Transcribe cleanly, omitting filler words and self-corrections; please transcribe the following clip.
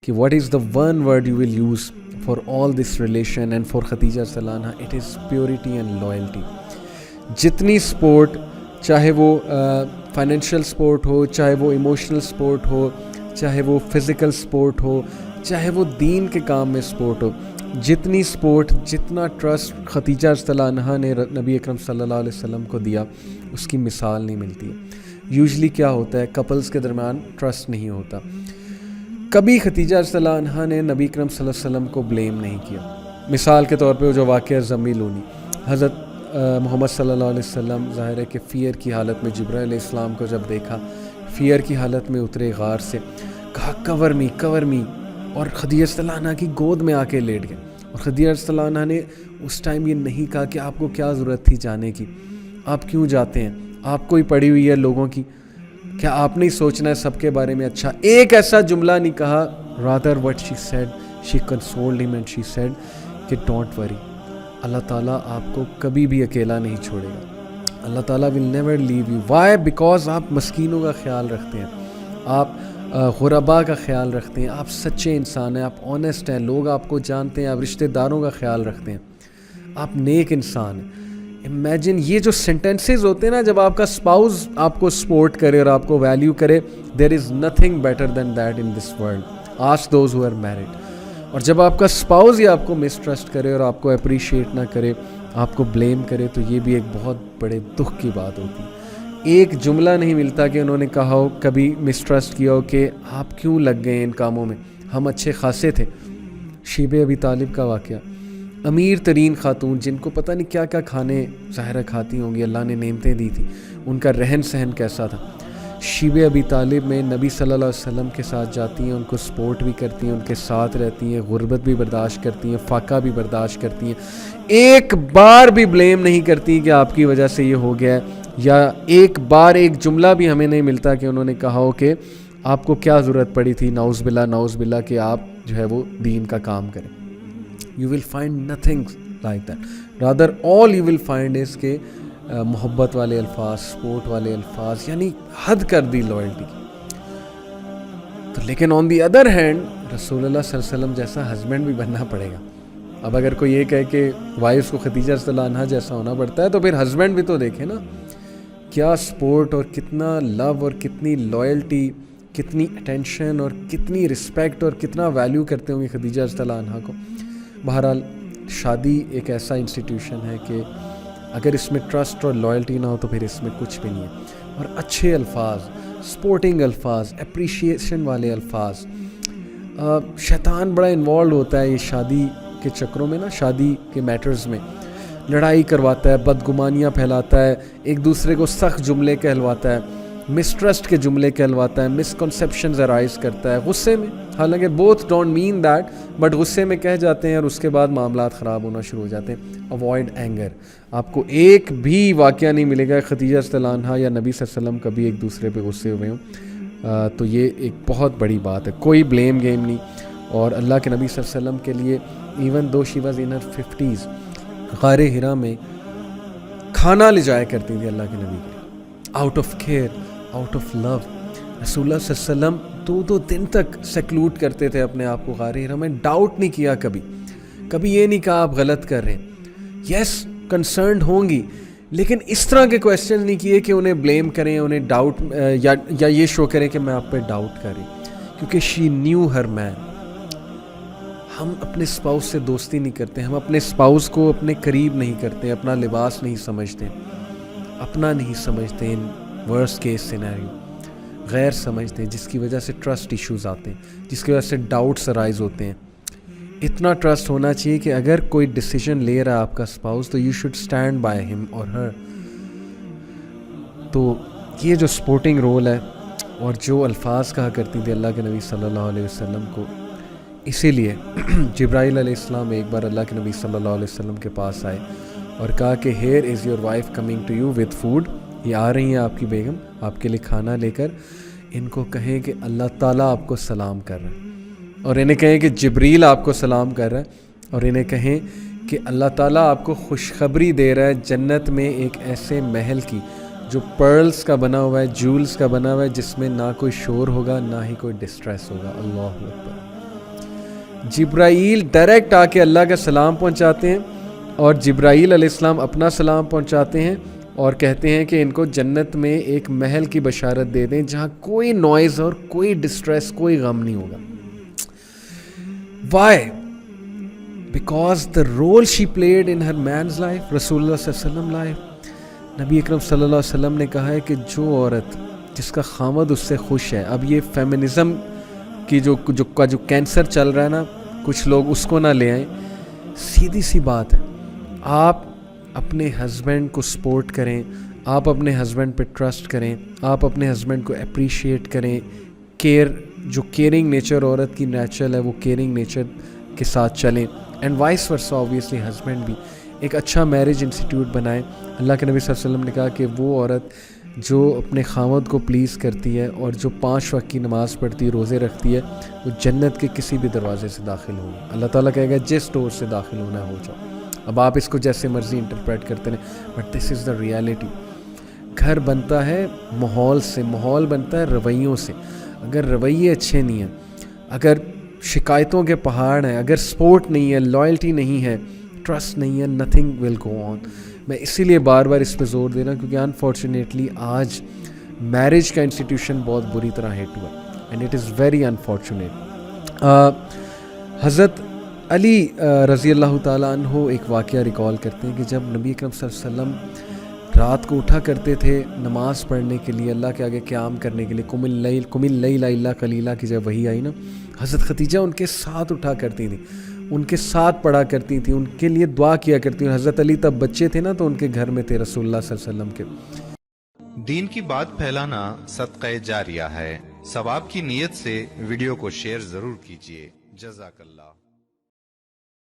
کہ what is the one word you will use for all this relation and for Khadija رضی اللہ عنہ, it is purity and loyalty. جتنی support, چاہے وہ financial support ہو, چاہے وہ ایموشنل سپورٹ ہو, چاہے وہ فزیکل سپورٹ ہو, چاہے وہ دین کے کام میں سپورٹ ہو, جتنی سپورٹ, جتنا ٹرسٹ خدیجہ رضی اللہ عنہا نے نبی اکرم صلی اللہ علیہ وسلم کو دیا, اس کی مثال نہیں ملتی. یوزلی کیا ہوتا ہے, کپلز کے درمیان ٹرسٹ نہیں ہوتا. کبھی خدیجہ رضی اللہ عنہا نے نبی اکرم صلی اللہ علیہ وسلم کو بلیم نہیں کیا. مثال کے طور پہ جو واقعہ ضمی لونی, حضرت محمد صلی اللہ علیہ وسلم ظاہر ہے کہ فیئر کی حالت میں جبرائیل علیہ السلام کو جب دیکھا, فیئر کی حالت میں اترے غار سے, کہا کور می, اور خدیجہ رضی اللہ عنہا کی گود میں آ کے لیٹ گئے. اور خدیجہ رضی اللہ عنہا نے اس ٹائم یہ نہیں کہا کہ آپ کو کیا ضرورت تھی جانے کی, آپ کیوں جاتے ہیں, آپ کو ہی پڑی ہوئی ہے لوگوں کی, کیا آپ نہیں سوچنا ہے سب کے بارے میں اچھا. ایک ایسا جملہ نہیں کہا. rather what she said, she consoled him and she said کہ don't worry, اللہ تعالیٰ آپ کو کبھی بھی اکیلا نہیں چھوڑے گا. اللہ تعالیٰ will never leave you. why? because آپ مسکینوں کا خیال رکھتے ہیں, آپ غربا کا خیال رکھتے ہیں, آپ سچے انسان ہیں, آپ آنیسٹ ہیں, لوگ آپ کو جانتے ہیں, آپ رشتہ داروں کا خیال رکھتے ہیں, آپ نیک انسان ہیں. امیجن یہ جو سینٹینسز ہوتے ہیں نا, جب آپ کا اسپاؤز آپ کو سپورٹ کرے اور آپ کو ویلیو کرے, there is nothing better than that in this world. Ask those who are married. اور جب آپ کا اسپاؤز ہی آپ کو مسٹرسٹ کرے اور آپ کو اپریشیٹ نہ کرے, آپ کو بلیم کرے, تو یہ بھی ایک بہت بڑے دکھ کی بات ہوتی ہے. ایک جملہ نہیں ملتا کہ انہوں نے کہا ہو, کبھی مسٹرسٹ کیا ہو کہ آپ کیوں لگ گئے ان کاموں میں, ہم اچھے خاصے تھے. شیب ابی طالب کا واقعہ, امیر ترین خاتون جن کو پتہ نہیں کیا کیا کھانے ظاہرہ کھاتی ہوں گی, اللہ نے نعمتیں دی تھی, ان کا رہن سہن کیسا تھا. شیب ابی طالب میں نبی صلی اللہ علیہ وسلم کے ساتھ جاتی ہیں, ان کو سپورٹ بھی کرتی ہیں, ان کے ساتھ رہتی ہیں, غربت بھی برداشت کرتی ہیں, فاقہ بھی برداشت کرتی ہیں, ایک بار بھی بلیم نہیں کرتی کہ آپ کی وجہ سے یہ ہو گیا ہے, یا ایک بار ایک جملہ بھی ہمیں نہیں ملتا کہ انہوں نے کہا ہو کہ آپ کو کیا ضرورت پڑی تھی, نعوذ باللہ کہ آپ جو ہے وہ دین کا کام کریں. You will find nothing like that. Rather all you will find is کہ محبت والے الفاظ, سپورٹ والے الفاظ, یعنی حد کر دی لائلٹی کی. تو لیکن آن دی ادر ہینڈ رسول اللہ صلی اللہ علیہ وسلم جیسا ہسبینڈ بھی بننا پڑے گا. اب اگر کوئی یہ کہے کہ وائف کو خدیجہ رضی اللہ عنہا جیسا ہونا پڑتا ہے, تو پھر ہسبینڈ بھی تو دیکھے نا, کیا سپورٹ اور کتنا لو اور کتنی لائلٹی, کتنی اٹینشن اور کتنی رسپیکٹ اور کتنا ویلیو کرتے ہوں گے خدیجہ رضی اللہ عنہا کو. بہرحال شادی ایک ایسا انسٹیٹیوشن ہے کہ اگر اس میں ٹرسٹ اور لائلٹی نہ ہو تو پھر اس میں کچھ بھی نہیں ہے. اور اچھے الفاظ, سپورٹنگ الفاظ, اپریشیشن والے الفاظ. شیطان بڑا انوالوڈ ہوتا ہے یہ شادی کے چکروں میں نا, شادی کے میٹرز میں لڑائی کرواتا ہے, بدگمانیاں پھیلاتا ہے, ایک دوسرے کو سخت جملے کہلواتا ہے, مسٹرسٹ کے جملے کہلواتا ہے, مسکنسیپشنز ارائز کرتا ہے غصے میں. حالانکہ both don't mean that, but غصے میں کہہ جاتے ہیں اور اس کے بعد معاملات خراب ہونا شروع ہو جاتے ہیں. Avoid anger. آپ کو ایک بھی واقعہ نہیں ملے گا خدیجہ رضی اللہ عنہا یا نبی صلی اللہ علیہ وسلم کبھی ایک دوسرے پہ غصے ہوئے ہوں. تو یہ ایک بہت بڑی بات ہے, کوئی بلیم گیم نہیں. اور اللہ کے نبی صلی اللہ علیہ وسلم کے لیے even though she was in Hare 50s, غار حرا میں کھانا لے جایا کرتی تھی اللہ کے نبی کے لیے, out of care, out of love. رسول اللہ صلی اللہ علیہ وسلم 2 دن تک سیکلوٹ کرتے تھے اپنے آپ کو غار حرا میں, ڈاؤٹ نہیں کیا کبھی یہ نہیں کہا آپ غلط کر رہے ہیں. یس کنسرنڈ ہوں گی, لیکن اس طرح کے کویسچن نہیں کیے کہ انہیں بلیم کریں, انہیں ڈاؤٹ یا یہ شو کریں کہ میں آپ پہ ڈاؤٹ کریں, کیونکہ شی نیو ہر مین. ہم اپنے اسپاؤس سے دوستی نہیں کرتے, ہم اپنے اسپاؤس کو اپنے قریب نہیں کرتے, اپنا لباس نہیں سمجھتے, اپنا نہیں سمجھتے, ان ورسٹ کیس سینیریو غیر سمجھتے ہیں, جس کی وجہ سے ٹرسٹ ایشوز آتے ہیں, جس کی وجہ سے ڈاؤٹس ارائز ہوتے ہیں. اتنا ٹرسٹ ہونا چاہیے کہ اگر کوئی ڈیسیجن لے رہا ہے آپ کا اسپاؤس, تو یو شوڈ اسٹینڈ بائی ہم اور ہر. تو یہ جو سپورٹنگ رول ہے اور جو الفاظ کہا کرتی تھی اللہ کے نبی صلی اللہ علیہ وسلم کو, اسی لیے جبرائیل علیہ السلام ایک بار اللہ کے نبی صلی اللہ علیہ وسلم کے پاس آئے اور کہا کہ here is your wife coming to you with food, یہ آ رہی ہیں آپ کی بیگم آپ کے لیے کھانا لے کر, ان کو کہیں کہ اللہ تعالیٰ آپ کو سلام کر رہا ہے, اور انہیں کہیں کہ جبریل آپ کو سلام کر رہا ہے, اور انہیں کہیں کہ اللہ تعالیٰ آپ کو خوشخبری دے رہا ہے جنت میں ایک ایسے محل کی جو پرلز کا بنا ہوا ہے, جولز کا بنا ہوا ہے, جس میں نہ کوئی شور ہوگا نہ ہی کوئی ڈسٹریس ہوگا. اللہ اکبر. جبرائیل ڈائریکٹ آ کے اللہ کا سلام پہنچاتے ہیں اور جبرائیل علیہ السلام اپنا سلام پہنچاتے ہیں اور کہتے ہیں کہ ان کو جنت میں ایک محل کی بشارت دے دیں جہاں کوئی نوائز اور کوئی ڈسٹریس، کوئی غم نہیں ہوگا. Why? Because the role she played in her man's life, رسول اللہ صلی اللہ علیہ وسلم life. نبی اکرم صلی اللہ علیہ وسلم نے کہا ہے کہ جو عورت جس کا خامد اس سے خوش ہے، اب یہ فیمنزم کی جو کینسر چل رہا ہے نا، کچھ لوگ اس کو نہ لے آئیں. سیدھی سی بات ہے، آپ اپنے ہسبینڈ کو سپورٹ کریں، آپ اپنے ہسبینڈ پہ ٹرسٹ کریں، آپ اپنے ہسبینڈ کو اپریشیٹ کریں. جو کیئرنگ نیچر عورت کی نیچرل ہے وہ کیئرنگ نیچر کے ساتھ چلیں. And vice versa obviously husband بھی ایک اچھا میرج انسٹیٹیوٹ بنائیں. اللہ کے نبی صلی اللہ علیہ وسلم نے کہا کہ وہ عورت جو اپنے خاوند کو پلیز کرتی ہے اور جو 5 وقت کی نماز پڑھتی ہے، روزے رکھتی ہے، وہ جنت کے کسی بھی دروازے سے داخل ہوگی. اللہ تعالیٰ کہے گا جس ڈور سے داخل ہونا ہو جاؤ. اب آپ اس کو جیسے مرضی انٹرپریٹ کرتے ہیں، but this is the reality. گھر بنتا ہے ماحول سے، ماحول بنتا ہے رویوں سے. اگر رویے اچھے نہیں ہیں، اگر شکایتوں کے پہاڑ ہیں، اگر سپورٹ نہیں ہے، لائلٹی نہیں ہے، ٹرسٹ نہیں ہے، نتھنگ ول گو آن. میں اسی لیے بار بار اس پہ زور دے رہا ہوں کیونکہ انفارچونیٹلی آج میرج کا انسٹیٹیوشن بہت بری طرح ہٹ ہوا and it is very unfortunate. حضرت علی رضی اللہ تعالیٰ عنہ ایک واقعہ ریکال کرتے ہیں کہ جب نبی اکرم صلی اللہ علیہ وسلم رات کو اٹھا کرتے تھے نماز پڑھنے کے لیے، اللہ کے آگے قیام کرنے کے لیے، قم اللیل الا قلیلا کی جب وحی آئی نا، حضرت خدیجہ ان کے ساتھ اٹھا کرتی تھیں، ان کے ساتھ پڑھا کرتی تھیں، ان کے لیے دعا کیا کرتی تھیں. حضرت علی تب بچے تھے نا تو ان کے گھر میں تھے رسول اللہ صلی اللہ علیہ وسلم کے. دین کی بات پھیلانا صدقہ جاریہ ہے. ثواب کی نیت سے ویڈیو کو شیئر ضرور کیجیے. جزاک اللہ.